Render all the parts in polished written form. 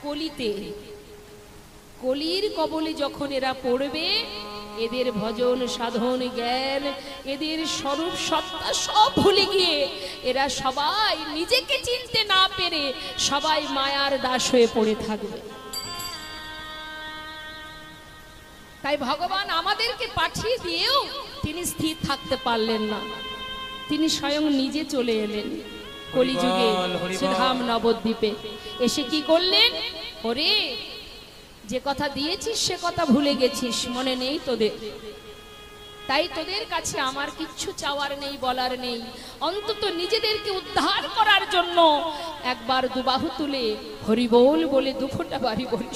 কলিতে, কলির কবলে যখন এরা পড়বে, এদের ভজন সাধন জ্ঞান এদের স্বরূপ সত্তা সব ভুলে গিয়ে এরা সবাই নিজেকে চিনতে না পেরে সবাই মায়ার দাস হয়ে পড়ে থাকবে। তাই ভগবান আমাদেরকে পাঠিয়ে দিয়েও তিনি স্থির থাকতে পারলেন না, তিনি স্বয়ং নিজে চলে এলেন কলিযুগে শ্রীধাম নবদ্বীপে। এসে কি করলেন? ওরে, যে কথা দিয়েছিস সে কথা ভুলে গেছিস, মনে নেই তোদের। তাই তোদের কাছে আমার কিচ্ছু চাওয়ার নেই, বলার নেই। অন্তত নিজেদেরকে উদ্ধার করার জন্য একবার দুবাহু তুলে হরি বল বলে দুফোঁটা বাড়ি বলি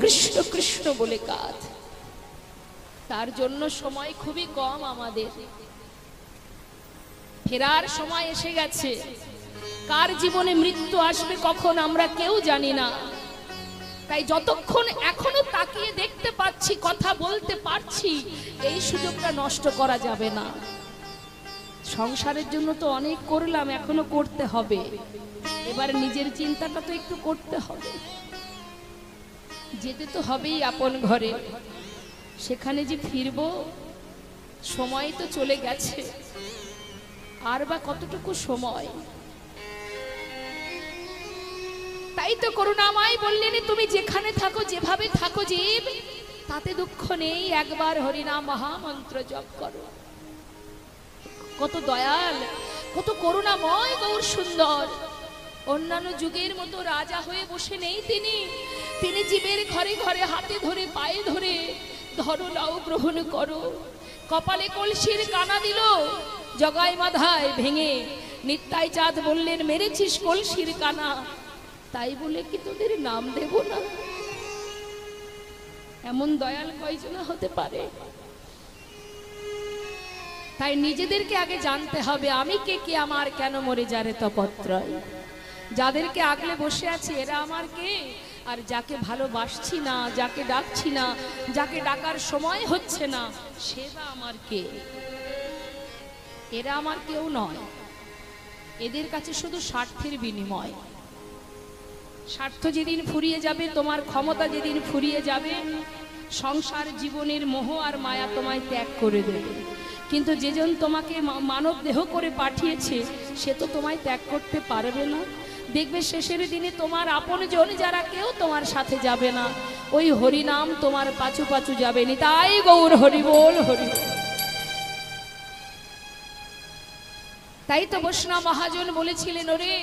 কৃষ্ণ কৃষ্ণ বলে কাঁদ। তার জন্য সময় খুবই কম আমাদের, ফেরার সময় এসে গেছে। কার জীবনে মৃত্যু আসবে কখন আমরা কেউ জানি না। তাই যতক্ষণ এখনো তাকিয়ে দেখতে পাচ্ছি, কথা বলতে পারছি, এই সুযোগটা নষ্ট করা যাবে না। সংসারের জন্য তো অনেক করলাম, এখনো করতে হবে। এবার নিজের চিন্তাটা তো একটু করতে হবে। যেতে তো হবেই আপন ঘরে, সেখানে যে ফিরবো, সময় তো চলে গেছে, আর বা কতটুকু সময়। তাই তো করুণাময় বললেন, তুমি যেখানে থাকো, যেভাবে থাকো জীব, তাতে দুঃখ নেই, একবার হরিনাম মহামন্ত্র জপ করো। কত দয়াল, কত করুণাময় গৌর সুন্দর। অন্যান্য যুগের মতো রাজা হয়ে বসে নেই তিনি। তিনি জীবের ঘরে ঘরে হাতে ধরে পায়ে ধরে, ধরো নাও গ্রহণ করো। কপালে কলসির কানা দিল, জগাই মাধায় ভেঙে। নিত্যাই চাঁদ বললেন, মেরেছিস কলসির কানা, তাই বলে কি তোদের নাম দেব না? এমন দয়াল কয়জনা হতে পারে? তাই নিজেদেরকে আগে জানতে হবে, আমি কে, কে আমার, কেন মরে যারে তপত্রয়। যাদেরকে আগলে বসে আছে এরা আমার কে? আর যাকে ভালোবাসছি না, যাকে ডাকছি না, যাকে ডাকার সময় হচ্ছে না, সে বা আমার কে? এরা আমার কেউ নয়। এদের কাছে শুধু স্বার্থের বিনিময়। স্বার্থ যেদিন ফুরিয়ে যাবে, তোমার ক্ষমতা যেদিন ফুরিয়ে যাবে, সংসার জীবনের মোহ আর মায়া তোমায় ত্যাগ করে দেবে। কিন্তু যেজন তোমাকে মানব দেহ করে পাঠিয়েছে, সে তো তোমায় ত্যাগ করতে পারবে না। দেখবে শেষের দিনে তোমার আপনজন যারা, কেউ তোমার সাথে যাবে না। ওই হরিনাম তোমার পাছু পাছু যাবে। নিতাই গৌর হরি বল, হরি বল। তাই তো বৈষ্ণব মহাজন বলেছিলেন, ওরে,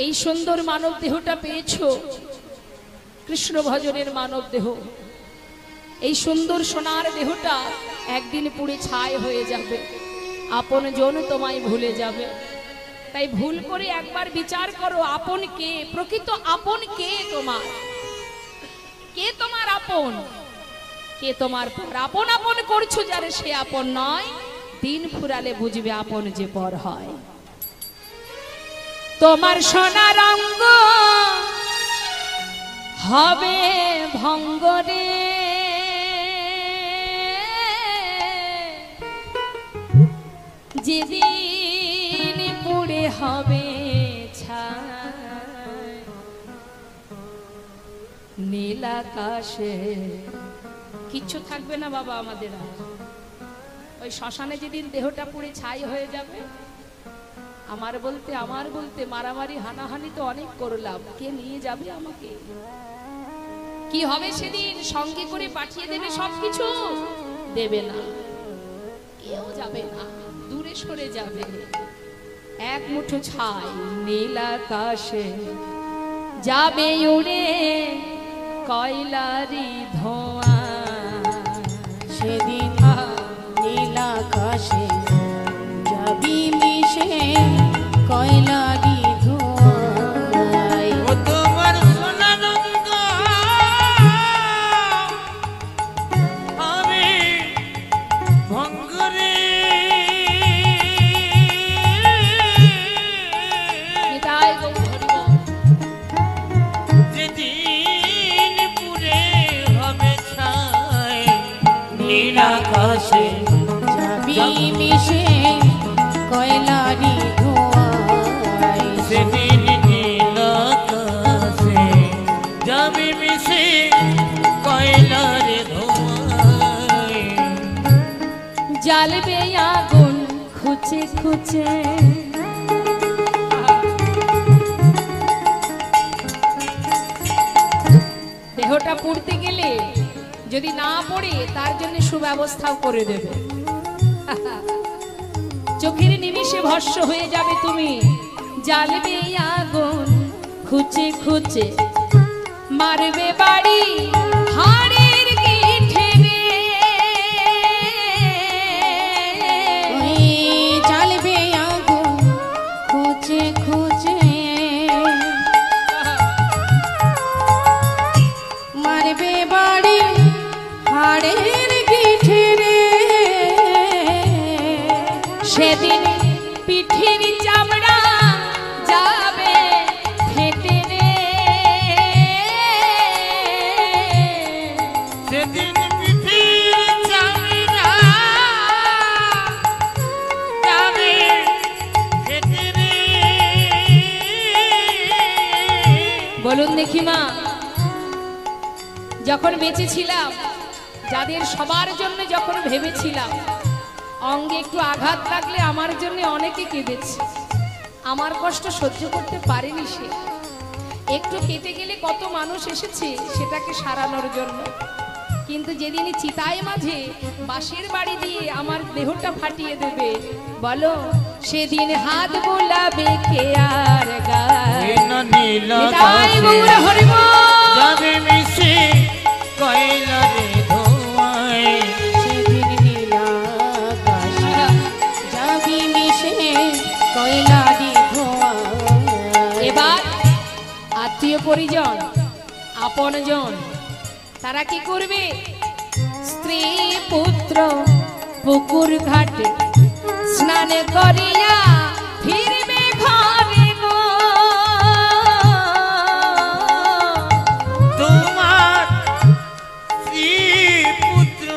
এই সুন্দর মানব দেহটা পেয়েছো, কৃষ্ণ ভজনের মানব দেহ। এই সুন্দর সোনার দেহটা একদিন পুড়ে ছাই হয়ে যাবে, আপন জন তোমায় ভুলে যাবে। তাই ভুল করে একবার বিচার করো, আপন কে, প্রকৃত আপন কে তোমার? কে তোমার আপন, কে তোমার পর? আপন আপন করছো যারে, সে আপন নয়। দিন ফুরালে বুঝবে আপন যে পর হয়। তোমার সোনার অঙ্গ হবে ভঙ্গরে, যেদিন পুড়ে হবে ছাই নীল আকাশে। কিচ্ছু থাকবে না বাবা আমাদের। ওই শ্মশানে যেদিন দেহটা পুড়ে ছাই হয়ে যাবে, আমার বলতে মারামারি হানাহানি তো অনেক করলাম, কে নিয়ে যাবে আমাকে? কি হবে সেদিন? সঙ্গে করে পাঠিয়ে দেবে সবকিছু? দেবে না, কেউ যাবে না, দূরে সরে যাবে। এক মুঠো ছাই নীল আকাশে যাবে উড়ে কয়লারি ধোঁয়া। সেদিন নীল আকাশে যাবি মিশে কয়লারি ধোঁয়ায়। ও তোমার সোনার অঙ্গ হবে ভঙ্গরে, যেদিন পুড়ে হবে ছাই নীল জ্বালবে আগুন খুঁচে খুঁচে। দেহটা পুড়তে গেলে যদি না পড়ে তার জন্য সুব্যবস্থাও করে দেবে। চোখের নিমিষে ভস্ম হয়ে যাবে তুমি। জ্বালবে আগুন খুঁচে খুঁচে, মারবে বাড়ি হাড়ের গিঠে রে। ওই জ্বালবে আগুন খুঁজে খুঁজে, মারবে বাড়ি হাড়ের গিঠে রে। সেদিন পিঠের চামড়া যাবে ফেটে রে। সেদিন পৃথিবীর চামড়া যাবে ফেটে রে। বলুন দেখি মা, যখন বেঁচে ছিলাম, যাদের সবার জন্য যখন ভেবেছিলাম, অঙ্গে একটু আঘাত লাগলে আমার জন্য অনেকে কেঁদেছে। আমার কষ্ট সহ্য করতে পারেনি সে। একটু কেটে গেলে কত মানুষ এসেছে সেটাকে সারানোর জন্য। কিন্তু যেদিনই চিতায় মাঝে বাঁশের বাড়ি দিয়ে আমার দেহটা ফাটিয়ে দেবে, বলো সেদিন হাত বোলাবে কে আর গায়। নিতাই গৌর হরিবোল। যাবে মিশে কয়লারে ধোঁয়ায়। সেদিন নীল আকাশে যাবি মিশে কয়লারি ধোঁয়া। এবার আত্মীয় পরিজন, আপনজন, তারা কি করবে? স্ত্রী পুত্র পুকুর ঘাটে স্নান করিয়া ফিরবে ঘরে গো। তোমার স্ত্রী পুত্র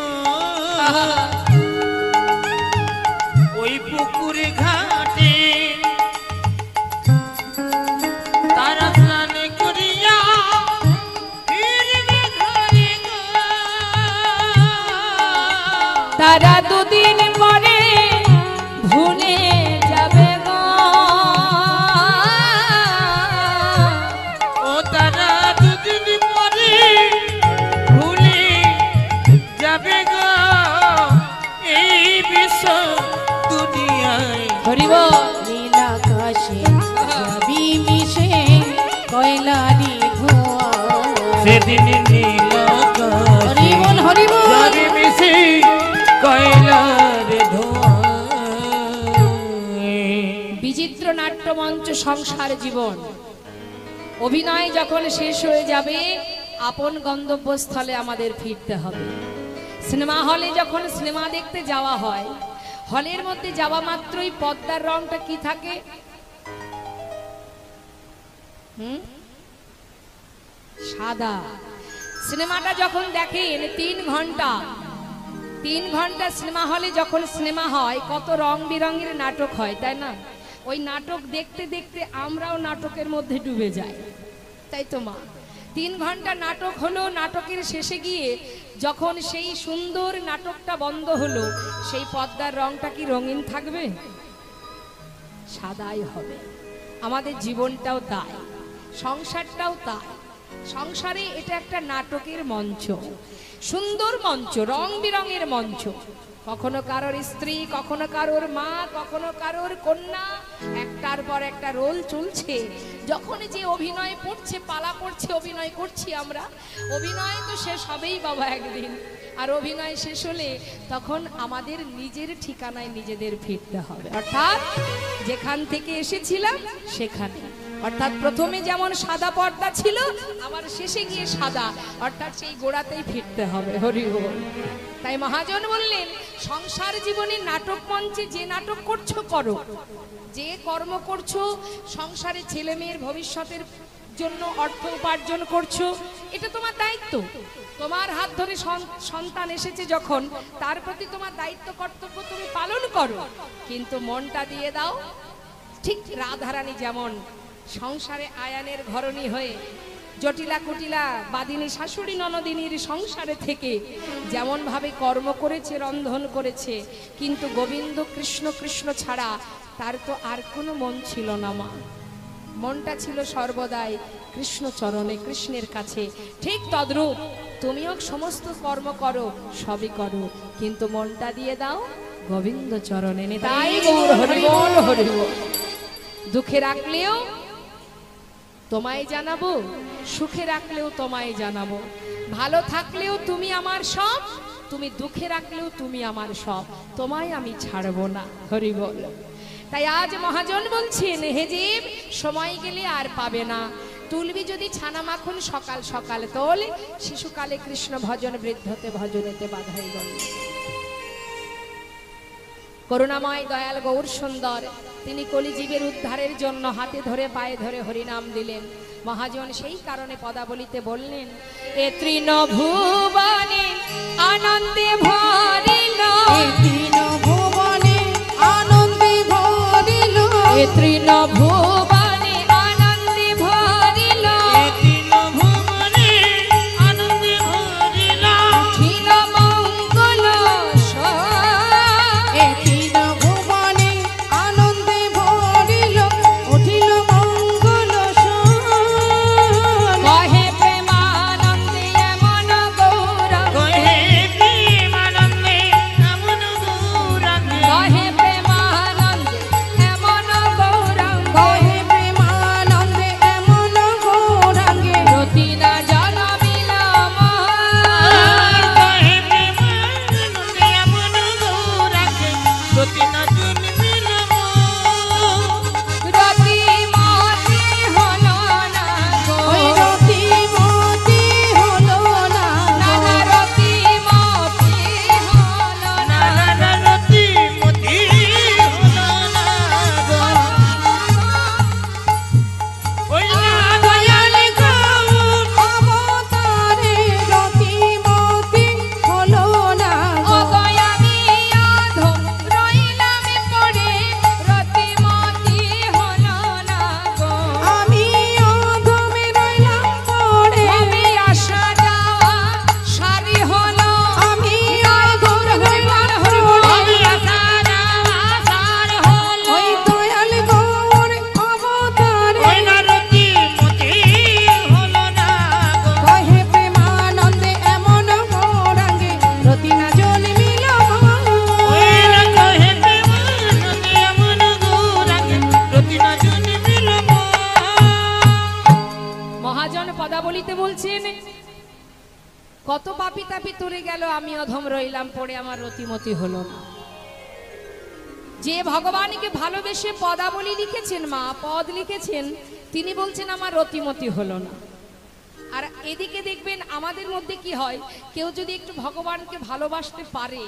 ওই পুকুর ঘাটে তারা স্নান করিয়া ফিরবে ঘরে গো। তারা দুদিন পরে ভুলে যাবে গো। ও তারা দুদিন পরে ভুলে যাবে গো। এই বিশ্ব দুনিয়ায় হরিবোল। নীল আকাশে যাবি মিশে কয়লারি ধোঁয়া। সেদিন নীল হরিবোল হরিবোল। যাবে মিশে কয়লার ধোঁয়ায়। বিচিত্র নাট্যমঞ্চ সংসার জীবন। অভিনয় যখন শেষ হয়ে যাবে, আপন গন্তব্যস্থলে আমাদের ফিরতে হবে। সিনেমা হলে যখন সিনেমা দেখতে যাওয়া হয়, হলের মধ্যে যাওয়া মাত্রই পর্দার রংটা কি থাকে? সাদা। সিনেমাটা যখন দেখেন 3 ঘন্টা, 3 ঘন্টা সিনেমা হলে যখন সিনেমা হয়, কত রং বেরঙের নাটক হয়, তাই না? ওই নাটক দেখতে দেখতে আমরাও নাটকের মধ্যে ডুবে যাই, তাই তো মা? 3 ঘন্টা নাটক হলো, নাটকের শেষে গিয়ে যখন সেই সুন্দর নাটকটা বন্ধ হলো, সেই পর্দার রংটা কি রঙিন থাকবে? সাদাই হবে। আমাদের জীবনটাও তাই, সংসারটাও তাই। সংসারে এটা একটা নাটকের মঞ্চ, সুন্দর মঞ্চ, রং বেরঙের মঞ্চ। কখনো কারোর স্ত্রী, কখনো কারোর মা, কখনো কারোর কন্যা, একটার পর একটা রোল চলছে। যখন যে অভিনয় পড়ছে, পালা পড়ছে, অভিনয় করছি আমরা। অভিনয় তো শেষ হবেই বাবা একদিন। আর অভিনয় শেষ হলে তখন আমাদের নিজের ঠিকানায় নিজেদের ফিরতে হবে, অর্থাৎ যেখান থেকে এসেছিলাম সেখানে। অর্থাৎ প্রথমে যেমন সাদা পর্দা ছিল, আবার শেষে গিয়ে সাদা, অর্থাৎ সেই গোড়াতেই ফিরতে হবে। হরি বল। তাই মহাজন বললেন, সংসার জীবনে নাটক মঞ্চে যে নাটক করছো করো, যে কর্ম করছো, সংসারে ছেলে মেয়ের ভবিষ্যতের জন্য অর্থ উপার্জন করছো, এটা তোমার দায়িত্ব। তোমার হাত ধরে সন্তান এসেছে যখন, তার প্রতি তোমার দায়িত্ব কর্তব্য তুমি পালন করো, কিন্তু মনটা দিয়ে দাও। ঠিক রাধারানী যেমন সংসারে আয়ানের ঘরণী হয়ে জটিলা কুটিলা বাদিনী শাশুড়ি ননদিনীর সংসারে থেকে যেমন ভাবে কর্ম করেছে, রন্ধন করেছে, কিন্তু গোবিন্দ কৃষ্ণ কৃষ্ণ ছাড়া তার তো আর কোনো মন ছিল না মা। মনটা ছিল সর্বদাই কৃষ্ণ চরণে, কৃষ্ণের কাছে। ঠিক তদ্রূপ তুমিও সমস্ত কর্ম করো, সবই করো, কিন্তু মনটা দিয়ে দাও গোবিন্দ চরণে। তাই গৌর হরি বল, হরি বল। দুঃখে রাখলেও তোমায় জানাবো, সুখে রাখলেও তোমায় জানাবো, ভালো থাকলেও তুমি আমার সব, তুমি দুঃখে রাখলেও তুমি আমার সব, তোমায় আমি ছাড়বো না। হরি বল। তাই আজ মহাজন বলছেন, হে জীব, সময় গেলে আর পাবে না। তুলবি যদি ছানা মাখন সকাল সকাল তোল, শিশুকালে কৃষ্ণ ভজন, বৃদ্ধতে ভজনেতে বাধাই গল। করুণাময় দয়াল গৌর সুন্দর তিনি কলিজীবের উদ্ধারের জন্য হাতে ধরে পায়ে ধরে হরিনাম দিলেন। মহাজন সেই কারণে পদাবলিতে বললেন, এ তৃণ ভুবনে আনন্দে ভরিল, এ তৃণ ভুবনে আনন্দে ভরিল, এ তৃণ ভুবনে আনন্দে ভরিল, উঠিল মঙ্গল এ তৃণ ভুবনে আনন্দে ভরিল, উঠিল মঙ্গল শোন। কহে প্রেমানন্দে এমন গৌরঙ্গ, কহে প্রেমানন্দে এমন গৌরঙ্গ, কহে প্রেমানন্দে এমন গৌরাঙ্গে রতি না জনমিল রতি মতি হল না গো, ওই রতিমতি হলো না নানা রতি মতি হল না, দয়াল গৌর অবতারে রতিমতি হলো না ও গয়ামি আধম রইলাম পড়ে, রতি মতি হল না গো, আমি অধমে রইলাম পড়ে আমি আশা যাওয়া সারি হলো, আমি অধম রইলাম আমি পড়ে আশা যাওয়া সার হলো, ওই দয়াল গৌর অবতারে কহে প্রেমানন্দে এমন গৌরাঙ্গে রতি না জন্মিল মহাজন পদাবলিতে বলছেন, কত পাপি তাপি তরে গেল, আমি অধম রইলাম পড়ে, আমার রতিমতি হলো না। যে ভগবানকে ভালোবেসে পদাবলী লিখেছেন, মা পদ লিখেছেন, তিনি বলছেন আমার রতিমতি হলো না। আর এদিকে দেখবেন আমাদের মধ্যে কি হয়, কেউ যদি একটু ভগবানকে ভালোবাসতে পারে,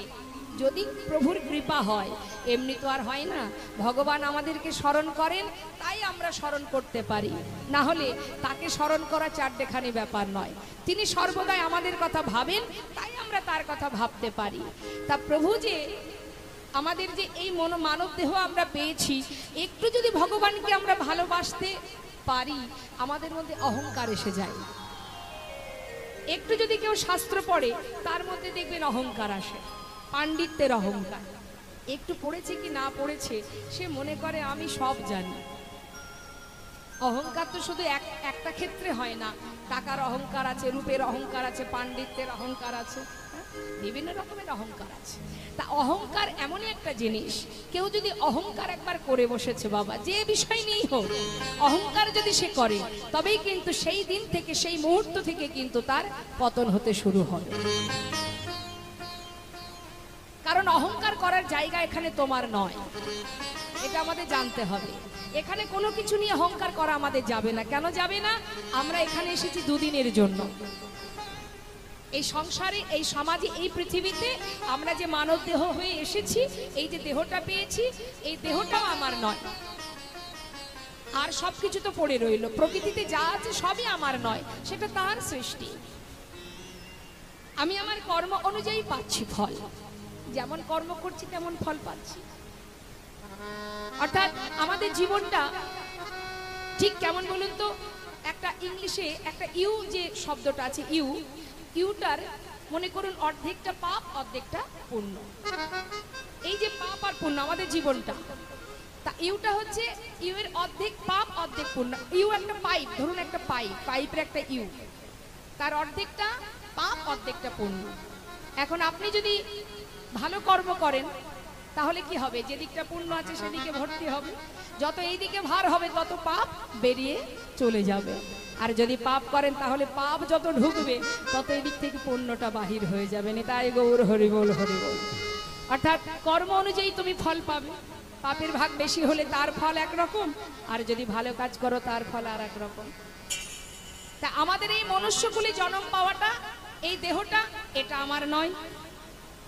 যদি প্রভুর কৃপা হয়, এমনি তো আর হয় না। ভগবান আমাদেরকে স্মরণ করেন, তাই আমরা স্মরণ করতে পারি, না হলে তাকে স্মরণ করা চারটেখানি ব্যাপার নয়। তিনি সর্বদাই আমাদের কথা ভাবেন, তাই আমরা তার কথা ভাবতে পারি। তা প্রভু যে আমাদের যে এই মানব দেহ আমরা পেয়েছি, একটু যদি ভগবানকে আমরা ভালোবাসতে পারি, আমাদের মধ্যে অহংকার এসে যায়। একটু যদি কেউ শাস্ত্র পড়ে, তার মধ্যে দেখবেন অহংকার আসে, পাণ্ডিত্যের অহংকার। একটু পড়েছে কি না পড়েছে, সে মনে করে আমি সব জানি। অহংকার তো শুধু একটা ক্ষেত্রে হয় না, টাকার অহংকার আছে, রূপের অহংকার আছে, পাণ্ডিত্যের অহংকার আছে, বিভিন্ন রকমের অহংকার আছে। তা অহংকার এমনই একটা জিনিস, কেউ যদি অহংকার একবার করে বসেছে বাবা, যে বিষয় নিয়েই হোক, অহংকার যদি সে করে, তবেই কিন্তু সেই দিন থেকে, সেই মুহূর্ত থেকে কিন্তু তার পতন হতে শুরু হয়। কারণ অহংকার করার জায়গা এখানে তোমার নয়, এটা আমাদের জানতে হবে। এখানে কোনো কিছু নিয়ে অহংকার করা আমাদের যাবে না। কেন যাবে না? আমরা এখানে এসেছি দুদিনের জন্য। এই সংসারে, এই সমাজে, এই পৃথিবীতে আমরা যে মানব দেহ হয়ে এসেছি, এই যে দেহটা পেয়েছি, এই দেহটাও আমার নয়। আর সবকিছু তো পড়ে রইল, প্রকৃতিতে যা আছে সবই আমার নয়, সেটা তার সৃষ্টি। আমি আমার কর্ম অনুযায়ী পাচ্ছি ফল, যেমন কর্ম করছি তেমন ফল পাচ্ছি। অর্থাৎ আমাদের জীবনটা ঠিক কেমন বলুন তো, একটা ইংলিশে একটা ইউ যে শব্দটা আছে, ইউটার মনে করুন অর্ধেকটা পাপ অর্ধেকটা পুণ্য। এই যে পাপ আর পুণ্য আমাদের জীবনটা, তা ইউটা হচ্ছে ইউ এর অর্ধেক পাপ অর্ধেক পুণ্য। ইউ একটা পাইপ, ধরুন একটা পাইপের একটা ইউ, তার অর্ধেকটা পাপ অর্ধেকটা পুণ্য। এখন আপনি যদি ভালো কর্ম করেন তাহলে কি হবে, যেদিকটা পুণ্য আছে সেদিকে ভর্তি হবে, যত এই দিকে ভার হবে তত পাপ বেরিয়ে চলে যাবে। আর যদি পাপ করেন তাহলে পাপ যত ঢুকবে তত এই দিক থেকে পুণ্যটা বাহির হয়ে যাবে। নিতাই গৌর হরি বল হরি বল। অর্থাৎ কর্ম অনুযায়ী তুমি ফল পাবে। পাপের ভাগ বেশি হলে তার ফল একরকম, আর যদি ভালো কাজ করো তার ফল আর এক রকম। তা আমাদের এই মনুষ্যকুলে জন্ম পাওয়াটা, এই দেহটা, এটা আমার নয়,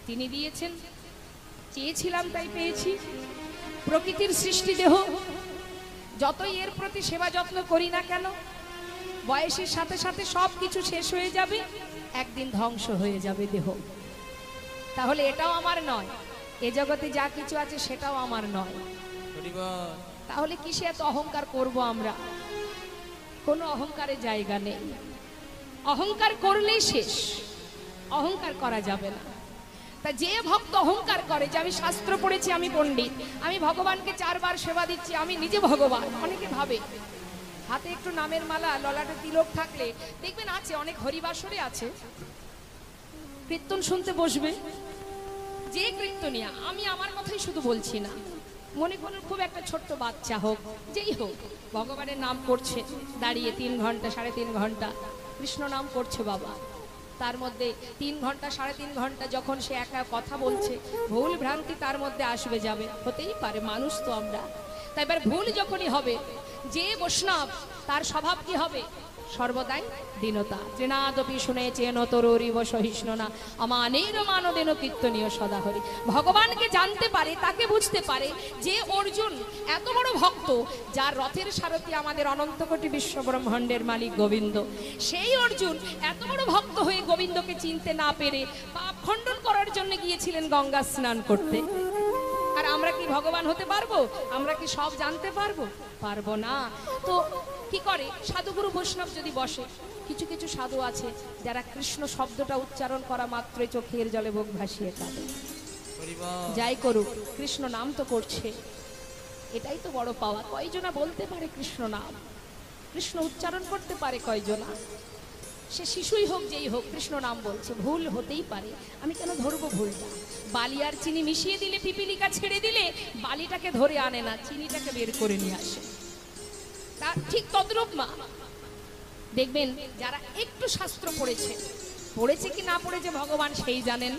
তিনি দিয়েছেন। চেয়েছিলাম তাই পেয়েছি। প্রকৃতির সৃষ্টি দেহ, যতই এর প্রতি সেবা যত্ন করি না কেন, বয়সের সাথে সাথে সব কিছু শেষ হয়ে যাবে, একদিন ধ্বংস হয়ে যাবে দেহ। তাহলে এটাও আমার নয়, এ জগতে যা কিছু আছে সেটাও আমার নয়। তাহলে কিসে এত অহংকার করব আমরা? কোনো অহংকারের জায়গা নেই। অহংকার করলেই শেষ, অহংকার করা যাবে না। তা যে ভক্ত অহংকার করে যে আমি শাস্ত্র পড়েছি, আমি পণ্ডিত, আমি ভগবানকে 4 বার সেবা দিচ্ছি, আমি নিজে ভগবান, অনেকে ভাবে। হাতে একটু নামের মালা, ললাটে তিলক থাকলে দেখবেন আছে, অনেক হরিবাসরে আছে, কীর্তন শুনতে বসবে, যে কীর্তনিয়া, আমি আমার কথাই শুধু বলছি না, মনে করুন খুব একটা ছোট্ট বাচ্চা হোক, যেই হোক, ভগবানের নাম করছে দাঁড়িয়ে 3 ঘন্টা 3.5 ঘন্টা কৃষ্ণ নাম করছে বাবা। তার মধ্যে 3 ঘন্টা 3.5 ঘন্টা যখন সে একা কথা বলছে, ভুল ভ্রান্তি তার মধ্যে আসবে যাবে, হতেই পারে, মানুষ তো আমরা। তাই এবার ভুল যখনই হবে, যে বৈষ্ণব তার স্বভাব কি হবে? সর্বদাই দীনতা। তৃণাদপি শুনেছেন তরুরিব সহিষ্ণু না আমানের মানদেন কীর্তনীয় সদাহরি। ভগবানকে জানতে পারে, তাকে বুঝতে পারে যে অর্জুন এত বড় ভক্ত, যার রথের সারথি আমাদের অনন্ত কোটি বিশ্ব ব্রহ্মাণ্ডের মালিক গোবিন্দ। সেই অর্জুন এত বড় ভক্ত হয়ে গোবিন্দকে চিনতে না পেরে পাপ খণ্ডন করার জন্য গিয়েছিলেন গঙ্গা স্নান করতে। আর আমরা কি ভগবান হতে পারবো? আমরা কি সব জানতে পারবো? পারবো না। তো কি করে? সাধুগুরু বৈষ্ণব যদি বসে, কিছু কিছু সাধু আছে যারা কৃষ্ণ শব্দটা উচ্চারণ করা মাত্রই চোখের জলে বুক ভাসিয়ে কাঁদে। যাই করুক, কৃষ্ণ নাম তো করছে, এটাই তো বড় পাওয়া। কয়জনা বলতে পারে কৃষ্ণ নাম? কৃষ্ণ উচ্চারণ করতে পারে কয়জনা? সে শিশুই হোক যেই হোক, কৃষ্ণ নাম বলছে। ভুল হতেই পারে, আমি কেন ধরবো ভুলটা? বালি আর চিনি মিশিয়ে দিলে, পিপিলিকা ছেড়ে দিলে বালিটাকে ধরে আনে না, চিনিটাকে বের করে নিয়ে আসে। তা ঠিক তদ্রূপ মা, দেখবেন যারা একটু শাস্ত্র পড়েছে কি না পড়েছে ভগবান সেই জানেন।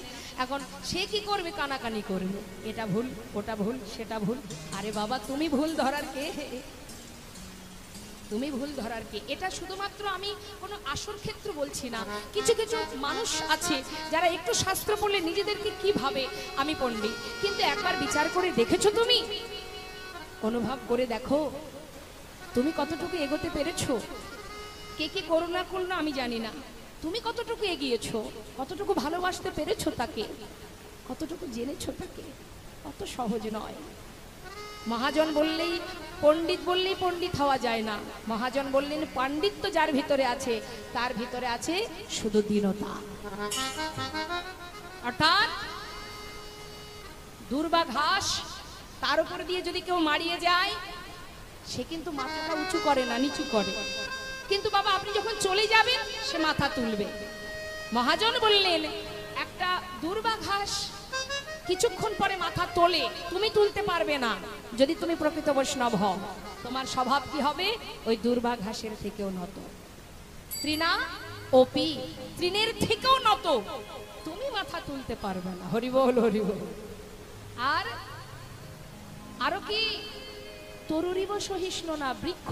এখন সে কি করবে? কানাকানি করবে, এটা ভুল, ওটা ভুল, সেটা ভুল। আরে বাবা, তুমি ভুল ধরার কে? তুমি ভুল ধরার কে? এটা শুধুমাত্র আমি কোনো আসল ক্ষেত্র বলছি না। কিছু কিছু মানুষ আছে যারা একটু শাস্ত্র পড়লে নিজেদেরকে কি ভাবে, আমি পণ্ডিত। কিন্তু একবার বিচার করে দেখেছো? তুমি অনুভব করে দেখো, তুমি কতটুকু এগোতে পেরেছো? কে কে করুণা করলো আমি জানি না, তুমি কতটুকু এগিয়েছো, কতটুকু ভালোবাসতে পেরেছো তাকে, কতটুকু জেনেছো তাকে। অত সহজ নয়। মহাজন বললেই, পণ্ডিত বললেই পণ্ডিত হওয়া যায় না। মহাজন বললেন পাণ্ডিত্য যার ভিতরে আছে, তার ভিতরে আছে শুধু দীনতা। অর্থাৎ দুর্বা ঘাস, তার উপর দিয়ে যদি কেউ মারিয়ে যায়, সে কিন্তু মাথাটা উঁচু করে না, নিচু করে। কিন্তু বাবা আপনি যখন চলে যাবেন, সে মাথা তুলবে। মহাজন বললেন একটা দুর্বা ঘাস কিছুক্ষণ পরে মাথা তোলে, তুমি তুলতে পারবে না। যদি তুমি প্রকৃত বৈষ্ণব হও, তোমার স্বভাব কি হবে? ওই দুর্বা ঘাসের থেকেও নত। তৃণা ওপি, তৃণের থেকেও নত, তুমি মাথা তুলতে পারবে না। হরি বল হরি বল। আর আরো কি? তরুরিব সহিষ্ণু না, বৃক্ষ।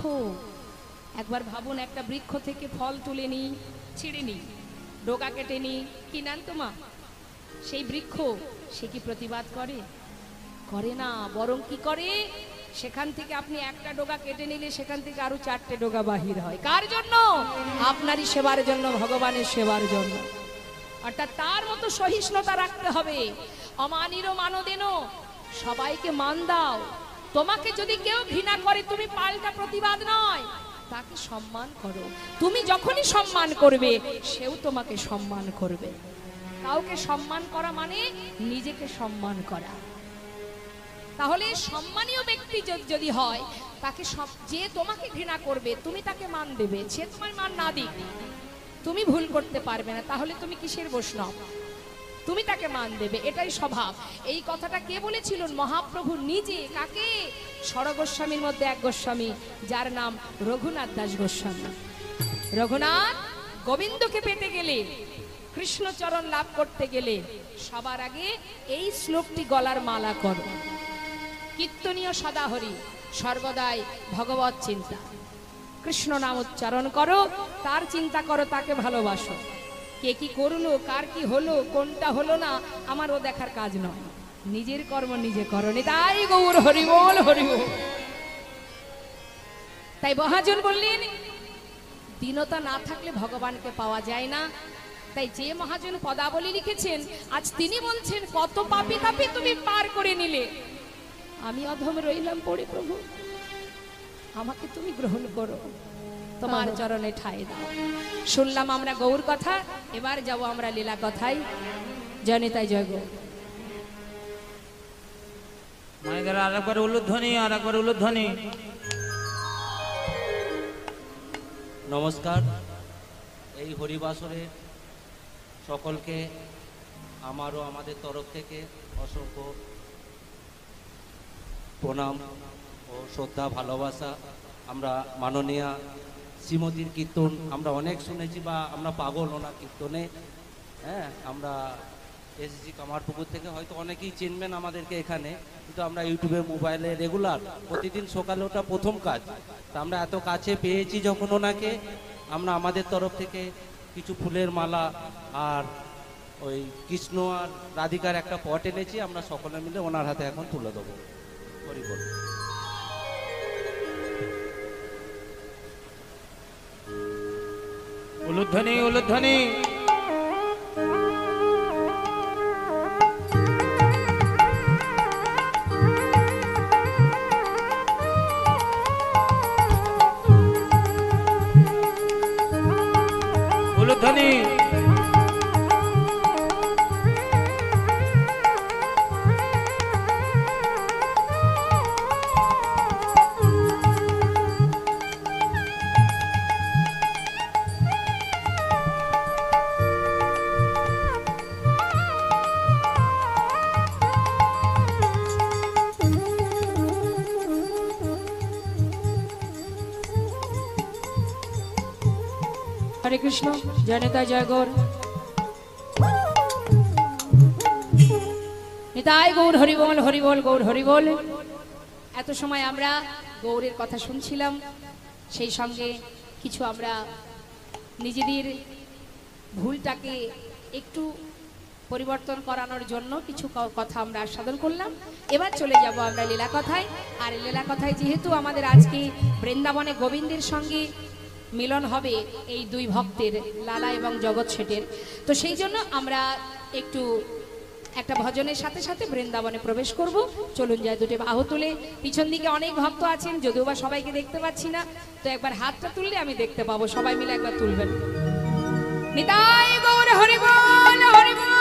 একবার ভাবুন, একটা বৃক্ষ থেকে ফল তুলে নি, ছিঁড়ে নি, ডোকা কেটে নি, কি নান তোমা? সেই বৃক্ষ সে কি প্রতিবাদ করে? করে না। বরং কি করে? সেখান থেকে আপনি একটা ডোকা কেটে নিলে সেখান থেকে আরো 4টে ডোকা বাহির হয়। কার জন্য? আপনারই সেবার জন্য, ভগবানের সেবার জন্য। অর্থাৎ তার মতো সহিষ্ণুতা রাখতে হবে। অমানিরও মানদেন, সবাইকে মান দাও। তোমাকে যদি কেউ ঘৃণা করে, তুমি পাল্টা প্রতিবাদ নয়, তাকে সম্মান করো। তুমি যখনই সম্মান করবে সেও তোমাকে সম্মান করবে। কাউকে সম্মান করা মানে নিজেকে সম্মান করা। তাহলে সম্মানীয় ব্যক্তি যদি হয় তাকে যে তোমাকে ঘৃণা করবে তুমি তাকে মান দেবে, সে তোমার মান না দিক তুমি ভুল করতে পারবে না। তাহলে তুমি কিসের বৈষ্ণব? তুমি তাকে মান দেবে, এটাই স্বভাব। এই কথাটা কে বলেছিলেন? মহাপ্রভু নিজে। কাকে? ষড়গোস্বামীর মধ্যে এক গোস্বামী, যার নাম রঘুনাথ দাস গোস্বামী। রঘুনাথ গোবিন্দকে পেতে গেলে, কৃষ্ণচরণ লাভ করতে গেলে সবার আগে এই শ্লোকটি গলার মালা করো। কীর্তনীয় সদাহরি, সর্বদাই ভগবত চিন্তা, কৃষ্ণ নাম উচ্চারণ করো, তার চিন্তা করো, তাকে ভালোবাসো। কে কি করলো, কার কি হলো, কোনটা হলো না, আমার ও দেখার কাজ নয়। নিজের কর্ম নিজে করো। নিতাই গৌর হরি বল, হরি বল। তাই মহাজন বললেন দীনতা না থাকলে ভগবানকে পাওয়া যায় না। তাই যে মহাজন পদাবলী লিখেছেন, আজ তিনি বলছেন কত পাপী তাপী তুমি পার করে নিলে, আমি অধম রইলাম পড়ে। প্রভু আমাকে তুমি গ্রহণ করো, তোমার চরণে ঠাঁই দাও। শুনলাম আমরা গৌর কথা, এবার যাব আমরা লীলা কথায়। জয় নিতাই, জয় গৌর। মায়েদের আরেকবার উলুধ্বনি, আরেকবার উলুধ্বনি। নমস্কার। এই হরিবাসরে সকলকে আমারও আমাদের তরফ থেকে অসংখ্য প্রণাম ও শ্রদ্ধা, ভালোবাসা। আমরা মাননীয়া শ্রীমতীর কীর্তন আমরা অনেক শুনেছি, বা আমরা পাগল ওনার কীর্তনে। হ্যাঁ, আমরা এসেছি কামারপুকুর থেকে, হয়তো অনেকেই চিনবেন আমাদেরকে এখানে, কিন্তু আমরা ইউটিউবে, মোবাইলে রেগুলার প্রতিদিন সকালে ওটা প্রথম কাজ। তা আমরা এত কাছে পেয়েছি যখন ওনাকে, আমরা আমাদের তরফ থেকে কিছু ফুলের মালা আর ওই কৃষ্ণ আর রাধিকার একটা পট এনেছি, আমরা সকলে মিলে ওনার হাতে এখন তুলে দেবো। হরি বল। উলুধ্বনি, উলুধ্বনি। উলুধ্বনি। হরে কৃষ্ণ, জয় নিতাই, জয় গৌর। নিতাই গৌর হরি বল, হরি বল, গৌর হরি বল। এত সময় আমরা গৌরের কথা শুনছিলাম, সেই সঙ্গে কিছু আমরা নিজেদের ভুলটাকে একটু পরিবর্তন করানোর জন্য কিছু কথা আমরা আস্বাদন করলাম। এবার চলে যাব আমরা লীলা কথায়। আর লীলা কথায় যেহেতু আমাদের আজকে বৃন্দাবনে গোবিন্দের সঙ্গে মিলন হবে এই দুই ভক্তের, লালা এবং জগৎ শেঠের, তো সেই জন্য আমরা একটু একটা ভজনের সাথে সাথে বৃন্দাবনে প্রবেশ করব। চলুন যায় দুটি বাহু তুলে। পিছন দিকে অনেক ভক্ত আছেন, যদিও বা সবাইকে দেখতে পাচ্ছি না, তো একবার হাতটা তুললে আমি দেখতে পাবো। সবাই মিলে একবার তুলবেন। নিতাই গৌর হরি বল, হরি বল,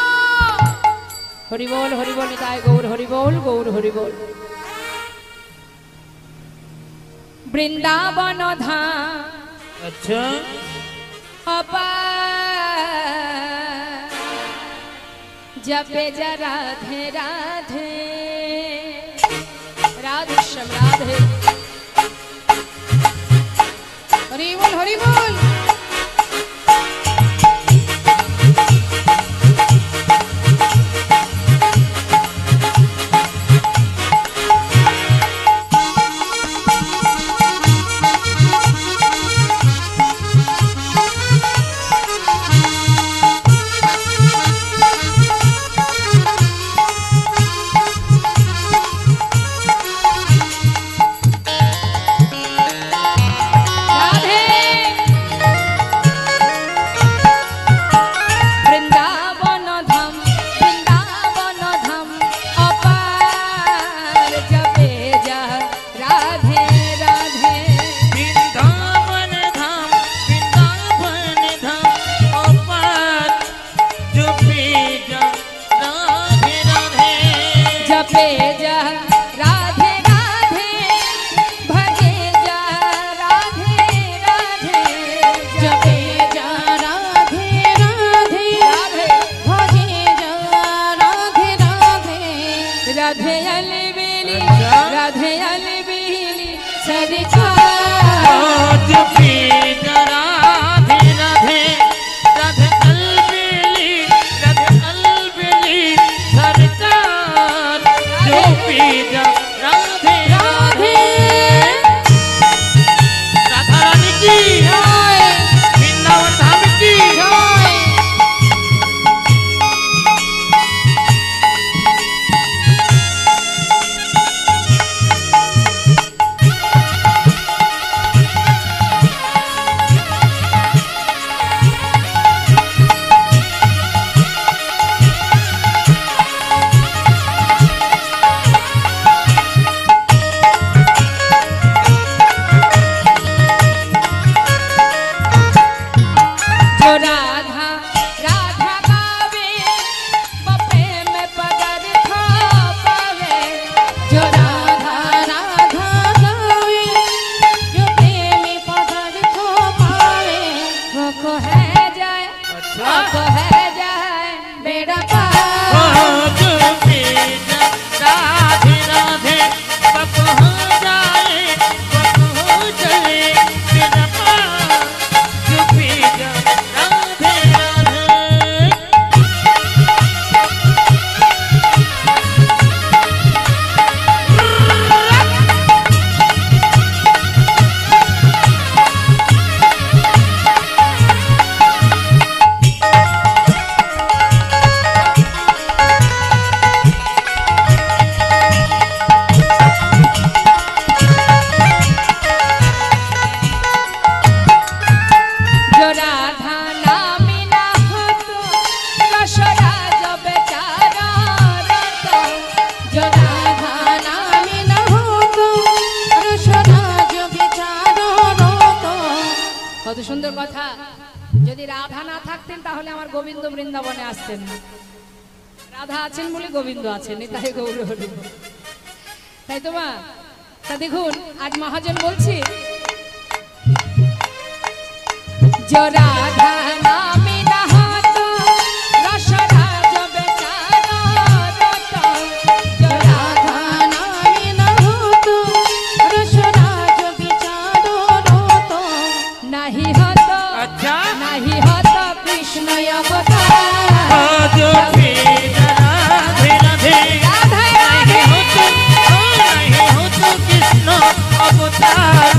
হরি বল, হরি বল। নিতাই গৌর হরি বল, গৌর হরি বল। বৃন্দাবন ধাম আচ্ছা, जपे जा राधे राधे, राधे श्याम राधे। हरि बोल, हरि बोल। जो राधा राधा गावे वो प्रेम पदार्थ पावे जो राधा राधा गावे जो प्रेम पदार्थ पावे वो को है जाए अच्छा। वो को है जाए बेड़ा पार राधे राधे बप हो जाए बप हो जाए तेरा पार चुपी जा राधे राधे जो राधा नामी ना हो तो रसरा जब बेचारा रहता जो राधा नामी न हो तो रसराज बेचारो रोतो। কত সুন্দর কথা যদি রাধা না থাকতেন তাহলে আমার গোবিন্দ বৃন্দাবনে আসতেন না রাধা আছেন বলে গোবিন্দ আছেন তাই গৌর হরি বল। তাই তো মা তা দেখুন আজ মহাজন বলছে जो राधा नामी ना हो तो रसराज बेचारा रहता जो राधा नामी न हो तो रसराज बेचारो रोतो। नहीं होता अच्छा नहीं होता कृष्ण अवतार जो राधे राधे राधे नहीं हो तो कृष्ण अवतार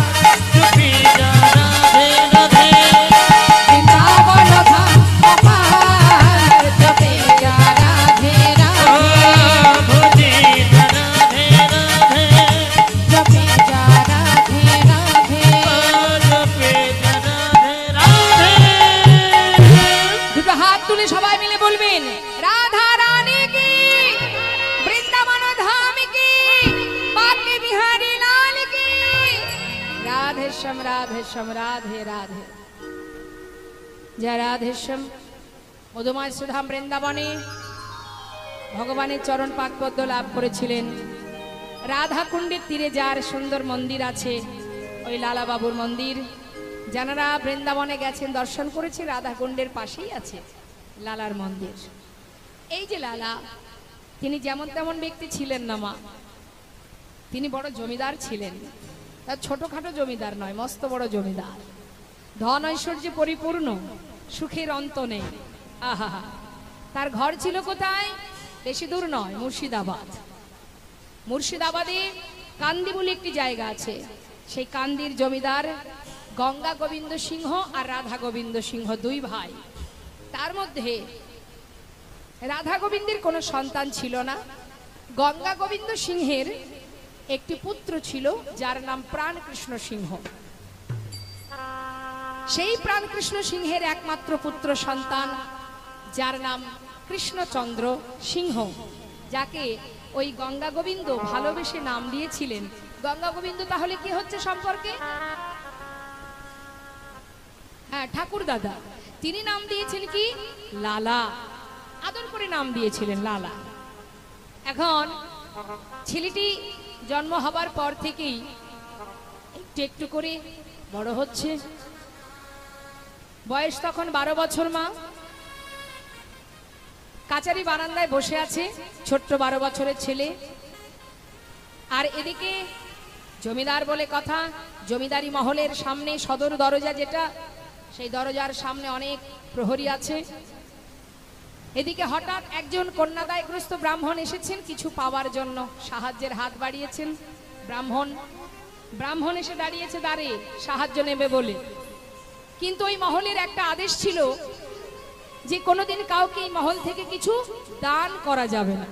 चुपी जा राधे राधे वृंदावन धाम अपार जपे जा राधे राधे भोजी राधे राधे जपे जा राधे राधे। चुपी जा राधे राधे দুটো হাত তুলে সবাই মিলে বলবেন রাধা রানী কি বৃন্দাবন ধাম কি বাঁকে বিহারী লাল কি রাধে শ্যাম রাধে শ্যাম রাধে রাধে জয় রাধে শ্যাম মধুময় সুধাম বৃন্দাবনে ভগবানের চরণ পাকপদ্ম লাভ করেছিলেন রাধা কুণ্ডের তীরে যার সুন্দর মন্দির আছে ওই লালা বাবুর মন্দির যারা বৃন্দাবনে গেছেন দর্শন করেছে রাধা কুণ্ডের পাশেই আছে লালার মন্দির এই যে লালা তিনি যেমন তেমন ব্যক্তি ছিলেন না মা তিনি বড় জমিদার ছিলেন তার ছোটখাটো জমিদার নয় মস্ত বড় জমিদার ধন ঐশ্বর্যে পরিপূর্ণ সুখের অন্ত নেই আহা তার ঘর ছিল কোথায় বেশি দূর নয় মুর্শিদাবাদ মুর্শিদাবাদে কান্দি বলে একটি জায়গা আছে সেই কান্দির জমিদার গঙ্গা গোবিন্দ সিংহ আর রাধা গোবিন্দ সিংহ দুই ভাই তার মধ্যে রাধা গোবিন্দের কোনো সন্তান ছিল না গঙ্গা গোবিন্দ সিংহের একটি পুত্র ছিল যার নাম প্রাণকৃষ্ণ সিংহ সেই প্রাণকৃষ্ণ সিংহের একমাত্র পুত্র সন্তান যার নাম কৃষ্ণচন্দ্র সিংহ যাকে ওই গঙ্গা গোবিন্দ ভালোবেসে নাম দিয়েছিলেন গঙ্গা গোবিন্দ তাহলে কি হচ্ছে সম্পর্কে হ্যাঁ ঠাকুর দাদা তিনি নাম দিয়েছেন কি লালা আদর করে নাম দিয়েছিলেন লালা এখন ছেলেটি জন্ম হবার পর থেকেই একটু একটু করে বড় হচ্ছে বয়স তখন 12 বছর মা কাচারি বারান্দায় বসে আছে ছোট্ট 12 বছরের ছেলে আর এদিকে জমিদার বলে কথা জমিদারি মহলের সামনে সদর দরজা যেটা সেই দরজার সামনে অনেক প্রহরী আছে এদিকে হঠাৎ একজন কন্যাদায়গ্রস্ত ব্রাহ্মণ এসেছেন কিছু পাওয়ার জন্য সাহায্যের হাত বাড়িয়েছেন ব্রাহ্মণ এসে দাঁড়িয়েছে দাঁড়ে সাহায্য নেবে বলে কিন্তু ওই মহলের একটা আদেশ ছিল যে কোনোদিন কাউকে এই মহল থেকে কিছু দান করা যাবে না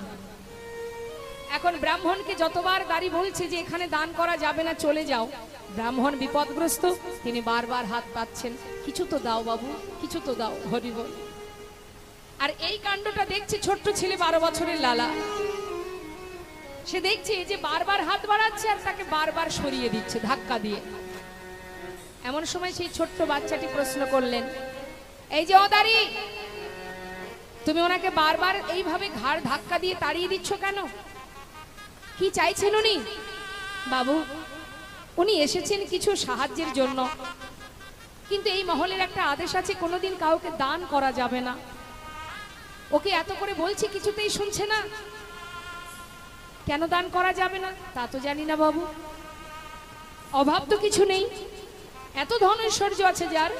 এখন ব্রাহ্মণকে যতবার দাঁড়ি বলছে যে এখানে দান করা যাবে না চলে যাও ব্রাহ্মণ বিপদগ্রস্ত তিনি বারবার হাত পাচ্ছেন কিছু তো দাও বাবু কিছু তো দাও হরি বল আর এই কাণ্ডটা দেখছে ছোট্ট ছেলে 12 বছরের লালা সে দেখছে যে বারবার হাত বাড়াচ্ছে আর তাকে বারবার সরিয়ে দিচ্ছে ধাক্কা দিয়ে এমন সময় সেই ছোট্ট বাচ্চাটি প্রশ্ন করলেন এই যে ওদারি, তুমি ওনাকে বারবার এইভাবে ঘাড় ধাক্কা দিয়ে তাড়িয়ে দিচ্ছ কেন? কি চাইছেন উনি? বাবু, উনি এসেছেন কিছু সাহায্যের জন্য, কিন্তু এই মহলের একটা আদেশ আছে, কোনোদিন কাউকে দান করা যাবে না। ওকে এত করে বলছি, কিছুতেই শুনছে না। কেন দান করা যাবে না তা তো জানি না বাবু। অভাব তো কিছু নেই, এত ধন ঐশ্বর্য আছে যার,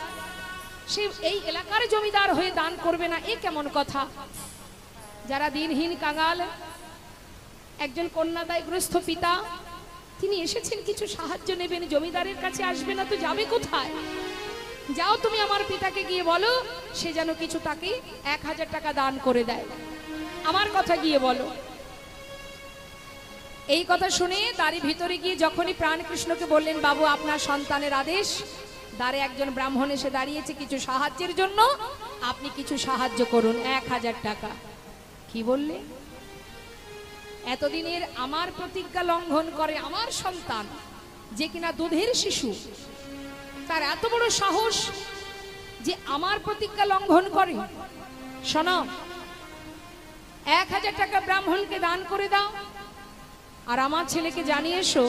সে এই এলাকার জমিদার হয়ে দান করবে না, এ কেমন কথা? যারা দিনহীন কাঙাল, একজন কন্যাদায়গ্রস্ত পিতা, তিনি এসেছেন কিছু সাহায্য নেবেন, জমিদারের কাছে আসবে না তো যাবে কোথায়? যাও তুমি আমার পিতাকে গিয়ে বলো, সে যেন কিছু তাকে 1000 টাকা দান করে দেয়। আমার কথা গিয়ে বলো। এই কথা শুনে দ্বারে ভিতরে গিয়ে যখনই প্রাণকৃষ্ণকে বললেন, বাবু আপনার সন্তানের আদেশ, দ্বারে একজন ব্রাহ্মণ এসে দাঁড়িয়েছে কিছু সাহায্যের জন্য, আপনি কিছু সাহায্য করুন, 1000 টাকা। কি বললে? এতদিনের আমার প্রতিজ্ঞা লঙ্ঘন করে আমার সন্তান, যে কিনা দুধের শিশু, তার এত বড় সাহস যে আমার প্রতিজ্ঞা লঙ্ঘন করে? শোনো, 1000 টাকা ব্রাহ্মণকে দান করে দাও, আর আমার ছেলেকে জানিয়ে এসো,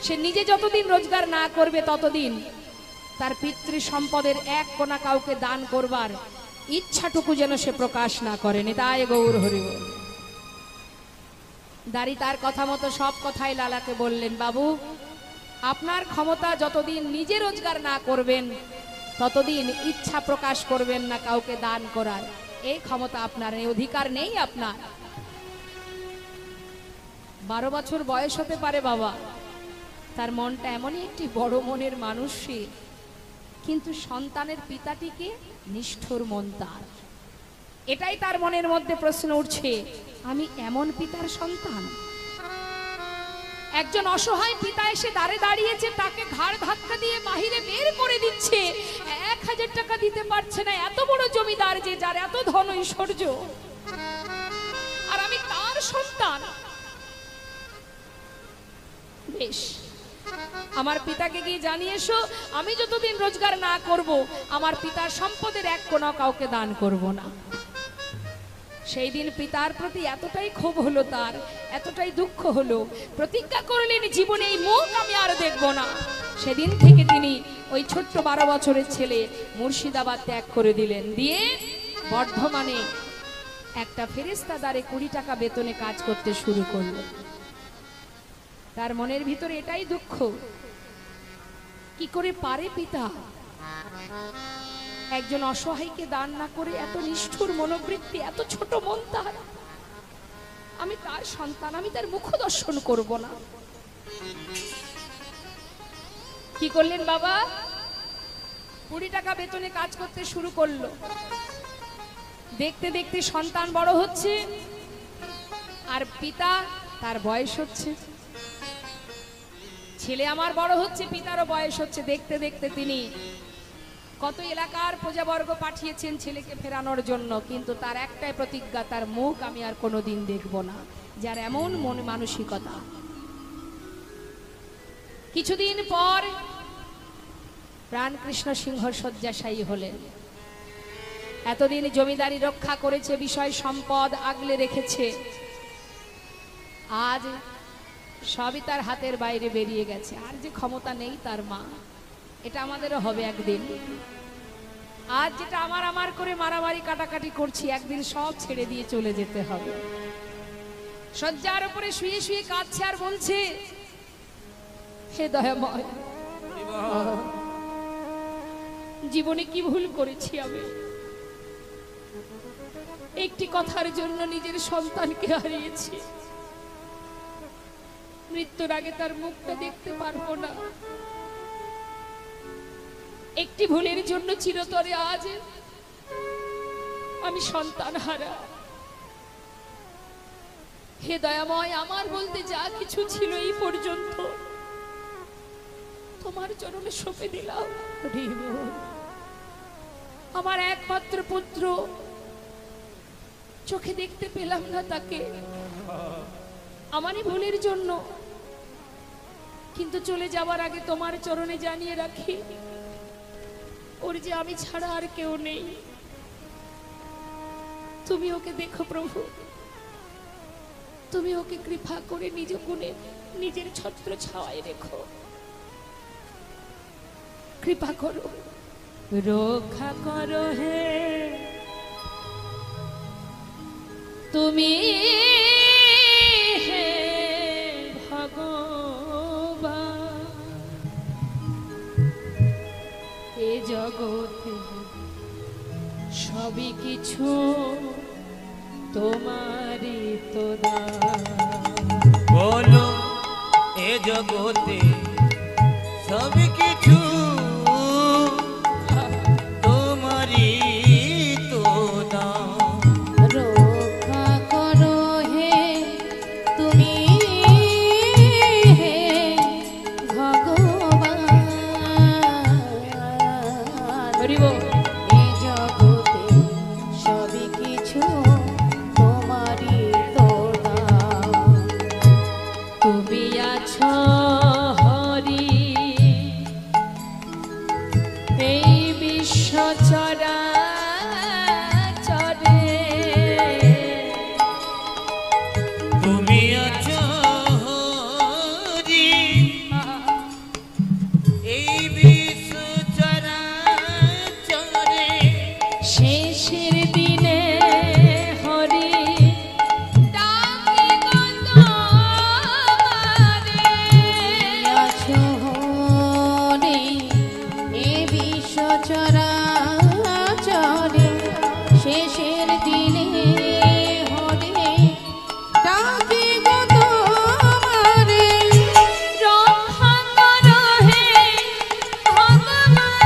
সে নিজে যতদিন রোজগার না করবে ততদিন তার পিতৃ সম্পদের 1 কোনা কাউকে দান করবার ইচ্ছাটুকু যেন সে প্রকাশ না করে। নিতাই গৌর হরি বল। দাঁড়ি তার কথা মতো সব কথাই লালাকে বললেন, বাবু আপনার ক্ষমতা যতদিন নিজে রোজগার না করবেন ততদিন ইচ্ছা প্রকাশ করবেন না কাউকে দান করার, এই ক্ষমতা আপনার নেই, অধিকার নেই আপনার। 12 বছর বয়স হতে পারে বাবা, তার মনটা এমনই একটি বড় মনের মানুষ সে, কিন্তু সন্তানের পিতাটিকে নিষ্ঠুর মন তার। এটাই তার মনের মধ্যে প্রশ্ন উঠছে, আমি এমন পিতার সন্তান? একজন অসহায় পিতা এসে দাঁড়ে দাঁড়িয়েছে, তাকে ঘাড় ধাক্কা দিয়ে বাহিরে বের করে দিচ্ছে, 1000 টাকা দিতে পারছে না। এত বড় জমিদার যে, যার এত ধন ঐশ্বর্য, আর আমি তার সন্তান। বেশ, আমার পিতাকে গিয়ে জানিয়ে এসো, আমি যতদিন রোজগার না করব আমার পিতার সম্পদের 1 কোনা কাউকে দান করব না। সেই দিন পিতার প্রতি এতটাই ক্ষোভ হলো, তার এতটাই দুঃখ হলো, প্রতিজ্ঞা করলেন জীবনে এই মুখ আমি আর দেখব না। সেদিন থেকে তিনি ওই ছোট্ট 12 বছরের ছেলে মুর্শিদাবাদ ত্যাগ করে দিলেন, দিয়ে বর্ধমানে একটা ফেরেশতাদারে 20 টাকা বেতনে কাজ করতে শুরু করলো। তার মনের ভিতরে এটাই দুঃখ, কি করে পারে পিতা একজন অসহায়কে দান না করে? এত নিষ্ঠুর মনোবৃত্তি, এত ছোট মন তার। আমি তার সন্তান, আমি তার মুখ দর্শন করব না। কি করলেন বাবা? 20 টাকা বেতনে কাজ করতে শুরু করলো। দেখতে দেখতে সন্তান বড় হচ্ছে, আর পিতা তার বয়স হচ্ছে। ছেলে আমার বড় হচ্ছে, পিতারও বয়স হচ্ছে। দেখতে দেখতে তিনি কত এলাকার প্রজাবর্গ পাঠিয়েছেন ছেলেকে ফেরানোর জন্য, কিন্তু তার একটাই প্রতিজ্ঞা, তার মুখ আমি আর কোনোদিন দেখব না। যার এমন মন মানসিকতা। কিছুদিন পর প্রাণকৃষ্ণ সিংহ শয্যাশায়ী হলেন। এতদিন জমিদারি রক্ষা করেছে, বিষয় সম্পদ আগলে রেখেছে, আজ সবই তার হাতের বাইরে বেরিয়ে গেছে। আর যে ক্ষমতা নেই তার মা, এটা আমাদেরও হবে একদিন। আজ যেটা আমার করে মারামারি কাটাকাটি করছি, একদিন সব ছেড়ে দিয়ে চলে যেতে হবে। শয্যার উপরে শুয়ে শুয়ে কাঁদছে আর বলছে, হে দয়াময়, জীবনে কি ভুল করেছি আমি? একটি কথার জন্য নিজের সন্তানকে হারিয়েছি। মৃত্যুর আগে তার মুখটা দেখতে পারবো না। একটি ভুলের জন্য চিরতরে আজ আমি সন্তান হারা। হে দয়াময়, আমার বলতে যা কিছু ছিল এই পর্যন্ত তোমার চরণে সঁপে দিলাম। আমার একমাত্র পুত্র, চোখে দেখতে পেলাম না তাকে, আমারই ভুলের জন্য। কিন্তু চলে যাওয়ার আগে তোমার চরণে জানিয়ে রাখি, ওর যে আমি ছাড়া আর কেউ নেই। তুমি ওকে দেখো প্রভু, তুমি ওকে কৃপা করে নিজ গুণে নিজের ছত্র ছাওয়ায় রেখো, কৃপা করো, রক্ষা করো হে তুমি হে ভগবান। এ জগতে সবই কিছু তোমারই তো দান। বলো এ জগতে সব কিছু তোমারই তো দান। রক্ষা করো হে তুমি হে ভগবান। হরি বল। এই জগতে সবই কিছু তোমারই তো দান। তুমি আছো হরি এই বিশ্ব চরাচরে, তুমি আছো হরি এই বিশ্ব চরাচরে। শেষের দিনে হরি ডাকিব তোমারে। আছো হরে এ বিশ্ব চরাচরে, শেষের দিনে হরে ডাকি গো তোমারে। রক্ষা করো হে ভগবান,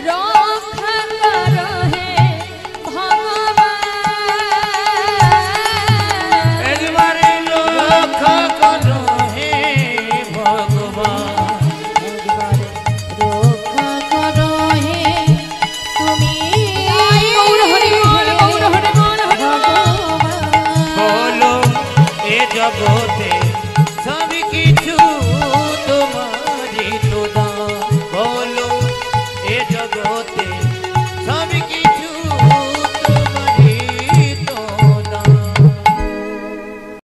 রক্ষা করো হে ভগবান। একবারে রক্ষা করো হে ভগবান। একবারে রক্ষা করো হে তুমি গৌর হরি বল, গৌর হরি বল, হরি বল। ভগবান। বলো এ জগতে